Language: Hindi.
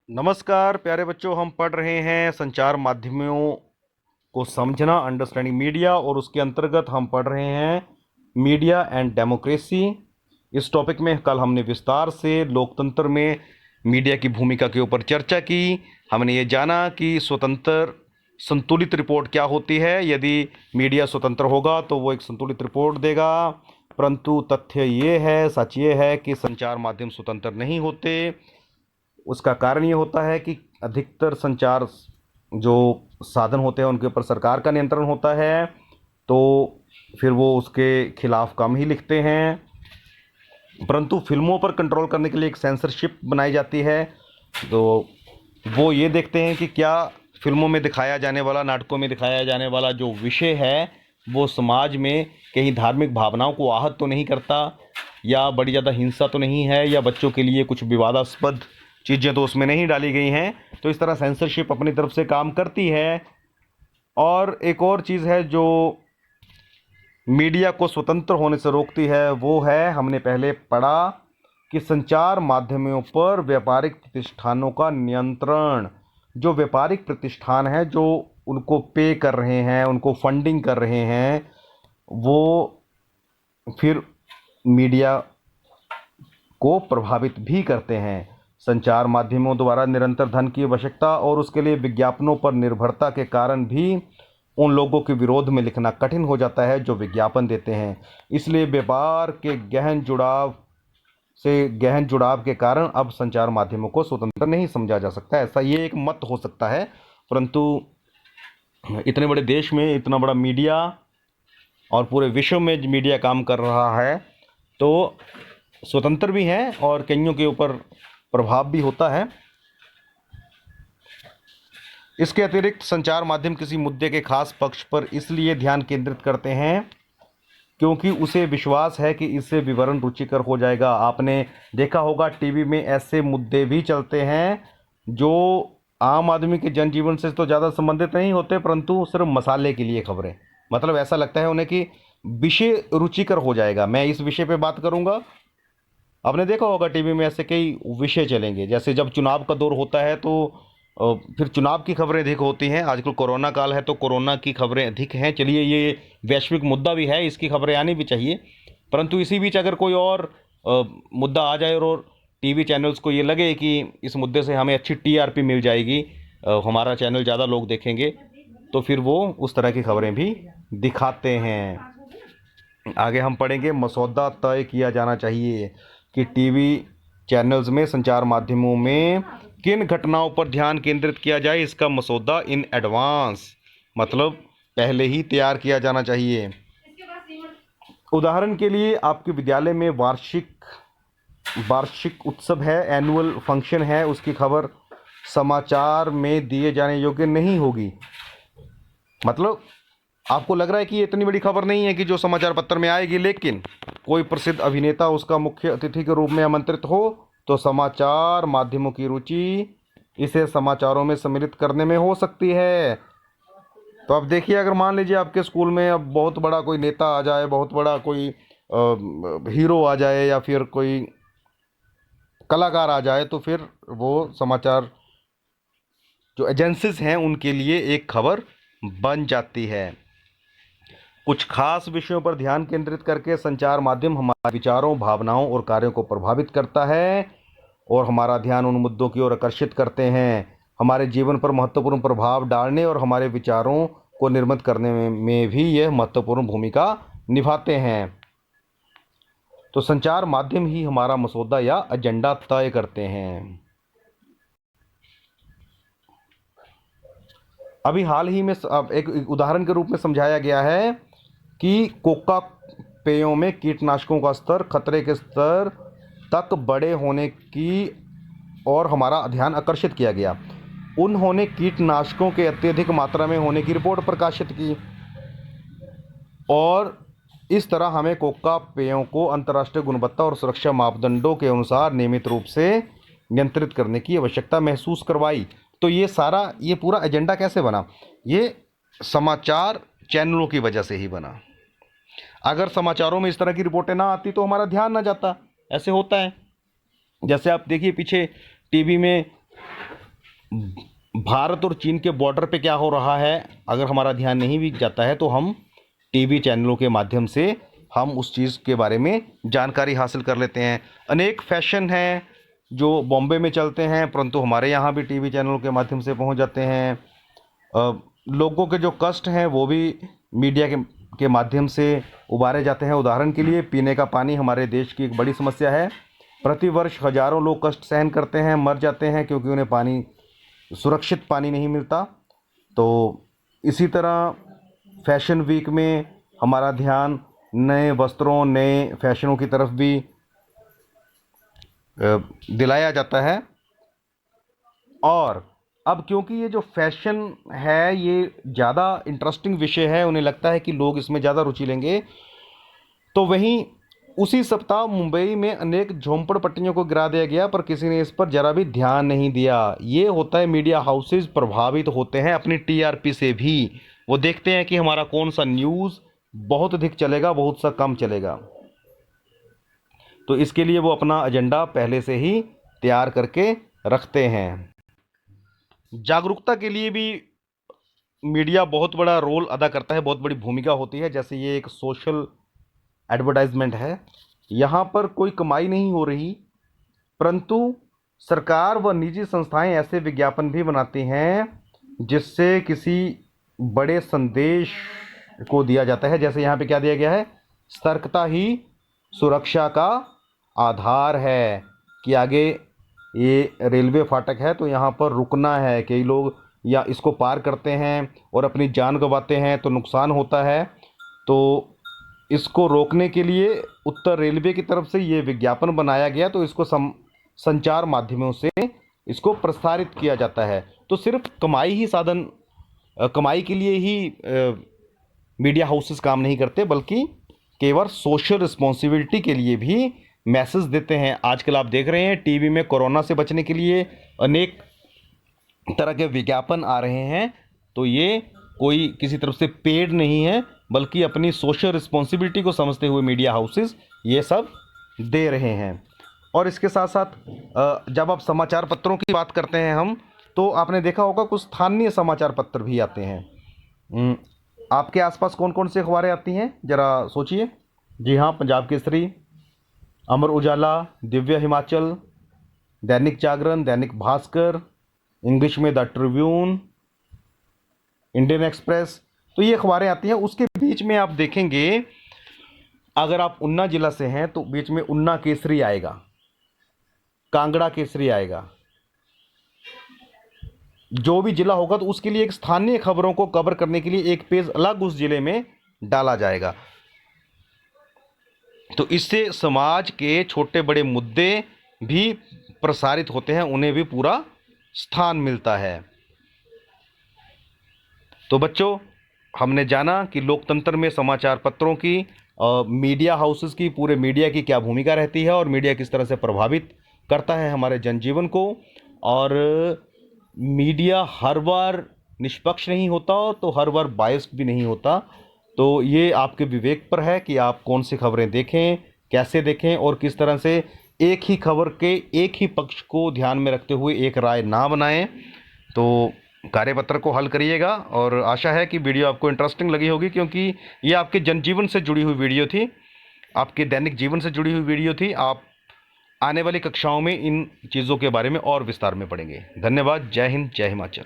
नमस्कार प्यारे बच्चों, हम पढ़ रहे हैं संचार माध्यमों को समझना, अंडरस्टैंडिंग मीडिया, और उसके अंतर्गत हम पढ़ रहे हैं मीडिया एंड डेमोक्रेसी। इस टॉपिक में कल हमने विस्तार से लोकतंत्र में मीडिया की भूमिका के ऊपर चर्चा की। हमने ये जाना कि स्वतंत्र संतुलित रिपोर्ट क्या होती है। यदि मीडिया स्वतंत्र होगा तो वो एक संतुलित रिपोर्ट देगा, परंतु तथ्य ये है, सच ये है कि संचार माध्यम स्वतंत्र नहीं होते। उसका कारण ये होता है कि अधिकतर संचार जो साधन होते हैं उनके ऊपर सरकार का नियंत्रण होता है, तो फिर वो उसके खिलाफ कम ही लिखते हैं। परंतु फिल्मों पर कंट्रोल करने के लिए एक सेंसरशिप बनाई जाती है, तो वो ये देखते हैं कि क्या फिल्मों में दिखाया जाने वाला, नाटकों में दिखाया जाने वाला जो विषय है वो समाज में कहीं धार्मिक भावनाओं को आहत तो नहीं करता, या बड़ी ज़्यादा हिंसा तो नहीं है, या बच्चों के लिए कुछ विवादास्पद चीज़ें तो उसमें नहीं डाली गई हैं। तो इस तरह सेंसरशिप अपनी तरफ से काम करती है। और एक और चीज़ है जो मीडिया को स्वतंत्र होने से रोकती है, वो है, हमने पहले पढ़ा कि संचार माध्यमों पर व्यापारिक प्रतिष्ठानों का नियंत्रण। जो व्यापारिक प्रतिष्ठान है, जो उनको पे कर रहे हैं, उनको फंडिंग कर रहे हैं, वो फिर मीडिया को प्रभावित भी करते हैं। संचार माध्यमों द्वारा निरंतर धन की आवश्यकता और उसके लिए विज्ञापनों पर निर्भरता के कारण भी उन लोगों के विरोध में लिखना कठिन हो जाता है जो विज्ञापन देते हैं। इसलिए व्यापार के गहन जुड़ाव के कारण अब संचार माध्यमों को स्वतंत्र नहीं समझा जा सकता। ऐसा ये एक मत हो सकता है, परंतु इतने बड़े देश में इतना बड़ा मीडिया और पूरे विश्व में मीडिया काम कर रहा है, तो स्वतंत्र भी हैं और कईयों के ऊपर प्रभाव भी होता है। इसके अतिरिक्त संचार माध्यम किसी मुद्दे के खास पक्ष पर इसलिए ध्यान केंद्रित करते हैं क्योंकि उसे विश्वास है कि इससे विवरण रुचिकर हो जाएगा। आपने देखा होगा टीवी में ऐसे मुद्दे भी चलते हैं जो आम आदमी के जनजीवन से तो ज़्यादा संबंधित नहीं होते, परंतु सिर्फ मसाले के लिए खबरें, मतलब ऐसा लगता है उन्हें कि विषय रुचिकर हो जाएगा, मैं इस विषय पे बात करूंगा। आपने देखा होगा टीवी में ऐसे कई विषय चलेंगे, जैसे जब चुनाव का दौर होता है तो फिर चुनाव की खबरें अधिक होती हैं। आजकल कोरोना काल है तो कोरोना की खबरें अधिक हैं। चलिए, ये वैश्विक मुद्दा भी है, इसकी खबरें आनी भी चाहिए, परंतु इसी बीच अगर कोई और मुद्दा आ जाए और टीवी चैनल्स को ये लगे कि इस मुद्दे से हमें अच्छी टीआरपी मिल जाएगी, हमारा चैनल ज़्यादा लोग देखेंगे, तो फिर वो उस तरह की खबरें भी दिखाते हैं। आगे हम पढ़ेंगे, मसौदा तय किया जाना चाहिए कि टीवी चैनल्स में, संचार माध्यमों में किन घटनाओं पर ध्यान केंद्रित किया जाए। इसका मसौदा इन एडवांस, मतलब पहले ही तैयार किया जाना चाहिए। उदाहरण के लिए आपके विद्यालय में वार्षिक उत्सव है, एनुअल फंक्शन है, उसकी खबर समाचार में दिए जाने योग्य नहीं होगी। मतलब आपको लग रहा है कि ये इतनी बड़ी खबर नहीं है कि जो समाचार पत्र में आएगी, लेकिन कोई प्रसिद्ध अभिनेता उसका मुख्य अतिथि के रूप में आमंत्रित हो तो समाचार माध्यमों की रुचि इसे समाचारों में सम्मिलित करने में हो सकती है। तो अब देखिए, अगर मान लीजिए आपके स्कूल में अब बहुत बड़ा कोई नेता आ जाए, बहुत बड़ा कोई हीरो आ जाए, या फिर कोई कलाकार आ जाए, तो फिर वो समाचार जो एजेंसीज हैं उनके लिए एक खबर बन जाती है। कुछ खास विषयों पर ध्यान केंद्रित करके संचार माध्यम हमारे विचारों, भावनाओं और कार्यों को प्रभावित करता है और हमारा ध्यान उन मुद्दों की ओर आकर्षित करते हैं। हमारे जीवन पर महत्वपूर्ण प्रभाव डालने और हमारे विचारों को निर्मित करने में भी यह महत्वपूर्ण भूमिका निभाते हैं। तो संचार माध्यम ही हमारा मसौदा या एजेंडा तय करते हैं। अभी हाल ही में अब एक उदाहरण के रूप में समझाया गया है कि कोका पेयों में कीटनाशकों का स्तर खतरे के स्तर तक बड़े होने की और हमारा ध्यान आकर्षित किया गया। उन्होंने कीटनाशकों के अत्यधिक मात्रा में होने की रिपोर्ट प्रकाशित की और इस तरह हमें कोका पेयों को अंतर्राष्ट्रीय गुणवत्ता और सुरक्षा मापदंडों के अनुसार नियमित रूप से नियंत्रित करने की आवश्यकता महसूस करवाई। तो ये पूरा एजेंडा कैसे बना? ये समाचार चैनलों की वजह से ही बना। अगर समाचारों में इस तरह की रिपोर्टें ना आती तो हमारा ध्यान ना जाता। ऐसे होता है, जैसे आप देखिए पीछे टीवी में भारत और चीन के बॉर्डर पे क्या हो रहा है, अगर हमारा ध्यान नहीं भी जाता है तो हम टीवी चैनलों के माध्यम से हम उस चीज़ के बारे में जानकारी हासिल कर लेते हैं। अनेक फैशन हैं जो बॉम्बे में चलते हैं, परंतु हमारे यहाँ भी टीवी चैनलों के माध्यम से पहुँच जाते हैं। लोगों के जो कष्ट हैं वो भी मीडिया के माध्यम से उबारे जाते हैं। उदाहरण के लिए पीने का पानी हमारे देश की एक बड़ी समस्या है। प्रतिवर्ष हजारों लोग कष्ट सहन करते हैं, मर जाते हैं क्योंकि उन्हें पानी, सुरक्षित पानी नहीं मिलता। तो इसी तरह फैशन वीक में हमारा ध्यान नए वस्त्रों, नए फैशनों की तरफ भी दिलाया जाता है। और अब क्योंकि ये जो फैशन है ये ज़्यादा इंटरेस्टिंग विषय है, उन्हें लगता है कि लोग इसमें ज़्यादा रुचि लेंगे, तो वहीं उसी सप्ताह मुंबई में अनेक झोंपड़पट्टियों को गिरा दिया गया, पर किसी ने इस पर ज़रा भी ध्यान नहीं दिया। ये होता है, मीडिया हाउसेज प्रभावित होते हैं अपनी टीआरपी से भी। वो देखते हैं कि हमारा कौन सा न्यूज़ बहुत अधिक चलेगा, बहुत सा कम चलेगा, तो इसके लिए वो अपना एजेंडा पहले से ही तैयार करके रखते हैं। जागरूकता के लिए भी मीडिया बहुत बड़ा रोल अदा करता है, बहुत बड़ी भूमिका होती है। जैसे ये एक सोशल एडवर्टाइजमेंट है, यहाँ पर कोई कमाई नहीं हो रही, परंतु सरकार व निजी संस्थाएं ऐसे विज्ञापन भी बनाती हैं जिससे किसी बड़े संदेश को दिया जाता है। जैसे यहाँ पे क्या दिया गया है, सतर्कता ही सुरक्षा का आधार है, कि आगे ये रेलवे फाटक है तो यहाँ पर रुकना है। कई लोग या इसको पार करते हैं और अपनी जान गंवाते हैं तो नुकसान होता है। तो इसको रोकने के लिए उत्तर रेलवे की तरफ से ये विज्ञापन बनाया गया, तो इसको संचार माध्यमों से इसको प्रसारित किया जाता है। तो सिर्फ कमाई ही साधन, कमाई के लिए ही मीडिया हाउसेस काम नहीं करते, बल्कि केवल सोशल रिस्पॉन्सिबिलिटी के लिए भी मैसेज देते हैं। आजकल आप देख रहे हैं टीवी में कोरोना से बचने के लिए अनेक तरह के विज्ञापन आ रहे हैं, तो ये कोई किसी तरफ से पेड नहीं है, बल्कि अपनी सोशल रिस्पॉन्सिबिलिटी को समझते हुए मीडिया हाउसेस ये सब दे रहे हैं। और इसके साथ साथ जब आप समाचार पत्रों की बात करते हैं हम, तो आपने देखा होगा कुछ स्थानीय समाचार पत्र भी आते हैं। आपके आसपास कौन कौन सी अखबारें आती हैं, ज़रा सोचिए। जी हाँ, पंजाब केसरी, अमर उजाला, दिव्य हिमाचल, दैनिक जागरण, दैनिक भास्कर, इंग्लिश में द ट्रिब्यून, इंडियन एक्सप्रेस, तो ये अखबारें आती हैं। उसके बीच में आप देखेंगे, अगर आप उन्ना जिला से हैं तो बीच में उन्ना केसरी आएगा, कांगड़ा केसरी आएगा। जो भी जिला होगा तो उसके लिए एक स्थानीय खबरों को कवर करने के लिए एक पेज अलग उस जिले में डाला जाएगा। तो इससे समाज के छोटे बड़े मुद्दे भी प्रसारित होते हैं, उन्हें भी पूरा स्थान मिलता है। तो बच्चों, हमने जाना कि लोकतंत्र में समाचार पत्रों की, मीडिया हाउसेस की, पूरे मीडिया की क्या भूमिका रहती है और मीडिया किस तरह से प्रभावित करता है हमारे जनजीवन को। और मीडिया हर बार निष्पक्ष नहीं होता, तो हर बार बायस्ड भी नहीं होता। तो ये आपके विवेक पर है कि आप कौन सी खबरें देखें, कैसे देखें, और किस तरह से एक ही खबर के एक ही पक्ष को ध्यान में रखते हुए एक राय ना बनाएं। तो कार्यपत्र को हल करिएगा, और आशा है कि वीडियो आपको इंटरेस्टिंग लगी होगी, क्योंकि ये आपके जनजीवन से जुड़ी हुई वीडियो थी, आपके दैनिक जीवन से जुड़ी हुई वीडियो थी। आप आने वाली कक्षाओं में इन चीज़ों के बारे में और विस्तार में पढ़ेंगे। धन्यवाद। जय हिंद, जय हिमाचल।